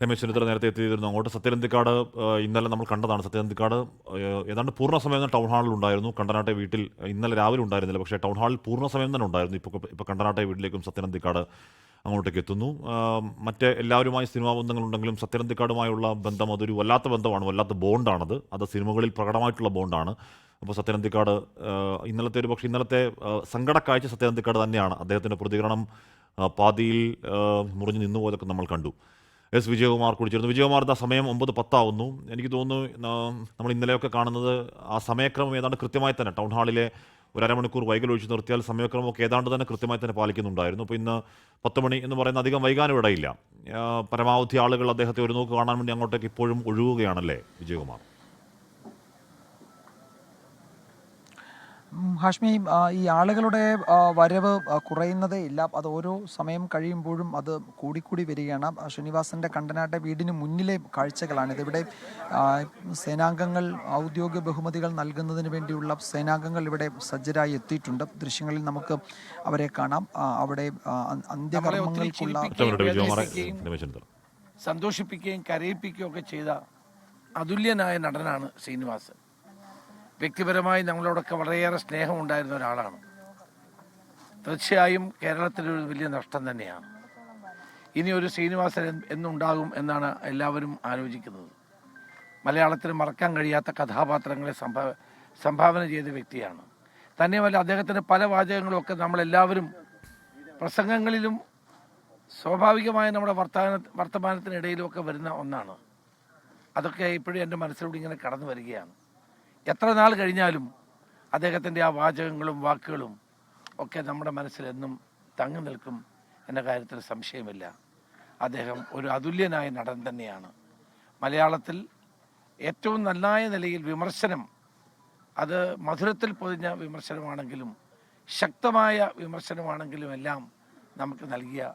രമേശ് ചെന്നിത്തല നേരത്തെ എത്തിയിരുന്നു അങ്ങോട്ട്. സത്യനന്ദിക്കാട് ഇന്നലെ നമ്മൾ കണ്ടതാണ്. സത്യനന്ദിക്കാട് ഏതാണ്ട് പൂർണ്ണ സമയം ടൗൺ ഹാളിൽ ഉണ്ടായിരുന്നു. കണ്ടനാട്ടെ വീട്ടിൽ ഇന്നലെ രാവിലെ ഉണ്ടായിരുന്നില്ല, പക്ഷേ ടൗൺ ഹാളിൽ പൂർണ്ണ സമയം തന്നെ ഉണ്ടായിരുന്നു. ഇപ്പോൾ കണ്ടനാട്ടെ വീട്ടിലേക്കും സത്യനന്ദിക്കാട് അങ്ങോട്ടേക്ക് എത്തുന്നു. മറ്റ് എല്ലാവരുമായി സിനിമാ ബന്ധങ്ങളുണ്ടെങ്കിലും സത്യനന്ദിക്കാടുമായുള്ള ബന്ധം അതൊരു വല്ലാത്ത ബന്ധമാണ്, വല്ലാത്ത ബോണ്ടാണത്. അത് സിനിമകളിൽ പ്രകടമായിട്ടുള്ള ബോണ്ടാണ്. അപ്പോൾ സത്യനന്ദിക്കാട് ഇന്നലത്തെ സങ്കടക്കാഴ്ച സത്യനന്ദിക്കാട് തന്നെയാണ്. അദ്ദേഹത്തിൻ്റെ പ്രതികരണം പാതിയിൽ മുറിഞ്ഞു നിന്നുപോയതൊക്കെ നമ്മൾ കണ്ടു. എസ് വിജയകുമാർ കുടിച്ചിരുന്നു. വിജയകുമാർ, സമയം 9:10 എനിക്ക് തോന്നുന്നു നമ്മൾ ഇന്നലെയൊക്കെ കാണുന്നത് ആ സമയക്രമം ഏതാണ്ട് കൃത്യമായി തന്നെ ടൗൺ ഹാളിലെ ഒരു അരമണിക്കൂർ വൈകൽ ഒഴിച്ച് നിർത്തിയാൽ സമയക്രമമൊക്കെ ഏതാണ്ട് തന്നെ കൃത്യമായി തന്നെ പാലിക്കുന്നുണ്ടായിരുന്നു. അപ്പോൾ ഇന്ന് 10 മണി എന്ന് പറയുന്ന അധികം വൈകാനും ഇടയില്ല. പരമാവധി ആളുകൾ അദ്ദേഹത്തെ ഒരു നോക്ക് കാണാൻ വേണ്ടി അങ്ങോട്ടേക്ക് ഇപ്പോഴും ഒഴുകുകയാണല്ലേ വിജയകുമാർ? ഹാഷ്മി, ഈ ആളുകളുടെ വരവ് കുറയുന്നതേ ഇല്ല. അത് ഓരോ സമയം കഴിയുമ്പോഴും അത് കൂടിക്കൂടി വരികയാണ്. ശ്രീനിവാസൻ്റെ കണ്ടനാട്ടെ വീടിന് മുന്നിലെ കാഴ്ചകളാണിത്. ഇവിടെ സേനാംഗങ്ങൾ ഔദ്യോഗിക ബഹുമതികൾ നൽകുന്നതിന് വേണ്ടിയുള്ള സേനാംഗങ്ങൾ ഇവിടെ സജ്ജരായി എത്തിയിട്ടുണ്ട്. ദൃശ്യങ്ങളിൽ നമുക്ക് അവരെ കാണാം. അവിടെ അന്ത്യകർമ്മങ്ങൾക്കുള്ള സന്തോഷിപ്പിക്കുകയും കരയിപ്പിക്കുകയും ഒക്കെ ചെയ്ത അതുല്യനായ നടനാണ് ശ്രീനിവാസൻ. വ്യക്തിപരമായി ഞങ്ങളോടൊക്കെ വളരെയേറെ സ്നേഹമുണ്ടായിരുന്ന ഒരാളാണ്. തീർച്ചയായും കേരളത്തിലൊരു വലിയ നഷ്ടം തന്നെയാണ്. ഇനി ഒരു ശ്രീനിവാസൻ എന്നുണ്ടാകും എന്നാണ് എല്ലാവരും ആലോചിക്കുന്നത്. മലയാളത്തിന് മറക്കാൻ കഴിയാത്ത കഥാപാത്രങ്ങളെ സംഭാവന ചെയ്ത വ്യക്തിയാണ്. തന്നെയുമല്ല, അദ്ദേഹത്തിൻ്റെ പല വാചകങ്ങളുമൊക്കെ നമ്മളെല്ലാവരും പ്രസംഗങ്ങളിലും സ്വാഭാവികമായ നമ്മുടെ വർത്തമാനത്തിനിടയിലുമൊക്കെ വരുന്ന ഒന്നാണ്. അതൊക്കെ ഇപ്പോഴും എൻ്റെ മനസ്സിലൂടെ ഇങ്ങനെ കടന്നു വരികയാണ്. എത്ര നാൾ കഴിഞ്ഞാലും അദ്ദേഹത്തിൻ്റെ ആ വാചകങ്ങളും വാക്കുകളും ഒക്കെ നമ്മുടെ മനസ്സിൽ എന്നും തങ്ങി നിൽക്കും എന്ന കാര്യത്തിൽ സംശയമില്ല. അദ്ദേഹം ഒരു അതുല്യനായ നടൻ തന്നെയാണ്. മലയാളത്തിൽ ഏറ്റവും നന്നായ നിലയിൽ വിമർശനം, അത് മധുരത്തിൽ പൊതിഞ്ഞ വിമർശനമാണെങ്കിലും ശക്തമായ വിമർശനമാണെങ്കിലും എല്ലാം നമുക്ക് നൽകിയ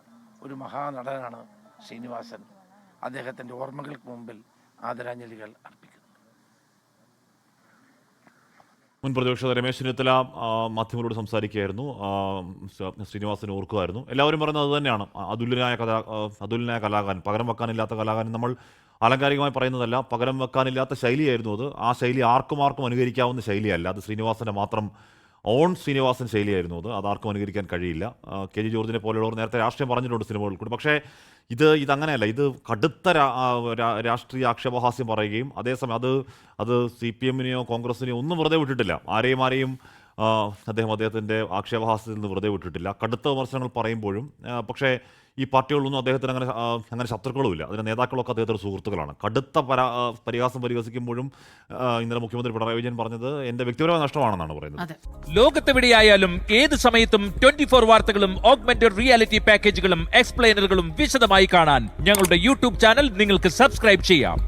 ഒരു മഹാനടനാണ് ശ്രീനിവാസൻ. അദ്ദേഹത്തിൻ്റെ ഓർമ്മകൾക്ക് മുമ്പിൽ ആദരാഞ്ജലികൾ അർപ്പിക്കുന്നു. മുൻ പ്രതിപക്ഷ രമേശ് ചെന്നിത്തല മാധ്യമങ്ങളോട് സംസാരിക്കുകയായിരുന്നു. ശ്രീനിവാസനെ ഓർക്കുമായിരുന്നു. എല്ലാവരും പറയുന്നത് അത് തന്നെയാണ്. അതുല്യനായ കലാകാരൻ, പകരം വെക്കാനില്ലാത്ത കലാകാരൻ. നമ്മൾ ആലങ്കാരികമായി പറയുന്നതല്ല, പകരം വെക്കാനില്ലാത്ത ശൈലിയായിരുന്നു അത്. ആ ശൈലി ആർക്കും അനുകരിക്കാവുന്ന ശൈലിയല്ല. അത് ശ്രീനിവാസൻ്റെ മാത്രം ശ്രീനിവാസൻ ശൈലിയായിരുന്നു അത്. അതാർക്കും അനുകരിക്കാൻ കഴിയില്ല. കെ ജി ജോർജിനെ പോലെയുള്ളവർ നേരത്തെ രാഷ്ട്രീയം പറഞ്ഞിട്ടുണ്ട് സിനിമകളിൽ കൂടി. പക്ഷേ ഇതങ്ങനെയല്ല. ഇത് കടുത്ത രാഷ്ട്രീയ ആക്ഷേപഹാസ്യം പറയുകയും അതേസമയം അത് CPM-നെയോ കോൺഗ്രസിനെയോ ഒന്നും വെറുതെ വിട്ടിട്ടില്ല. ആരെയും അദ്ദേഹത്തിൻ്റെ ആക്ഷേപഹാസ്യത്തിൽ നിന്ന് വെറുതെ വിട്ടിട്ടില്ല. കടുത്ത വിമർശനങ്ങൾ പറയുമ്പോഴും പക്ഷേ ഈ പാർട്ടികളിലൊന്നും അദ്ദേഹത്തിന് അങ്ങനെ ശത്രുക്കളുമില്ല. അതിൻ്റെ നേതാക്കളൊക്കെ അദ്ദേഹത്തിൻ്റെ സുഹൃത്തുക്കളാണ്. കടുത്ത പരിഹാസം പരിഹസിക്കുമ്പോഴും ഇന്നലെ മുഖ്യമന്ത്രി പിണറായി വിജയൻ പറഞ്ഞത് എൻ്റെ വ്യക്തിപരമായ നഷ്ടമാണെന്നാണ് പറയുന്നത്. ലോകത്തെവിടെയായാലും ഏത് സമയത്തും 24 വാർത്തകളും ഓഗ്മെന്റഡ് റിയാലിറ്റി പാക്കേജുകളും എക്സ്പ്ലെയിനറുകളും വിശദമായി കാണാൻ ഞങ്ങളുടെ YouTube ചാനൽ നിങ്ങൾക്ക് സബ്സ്ക്രൈബ് ചെയ്യാം.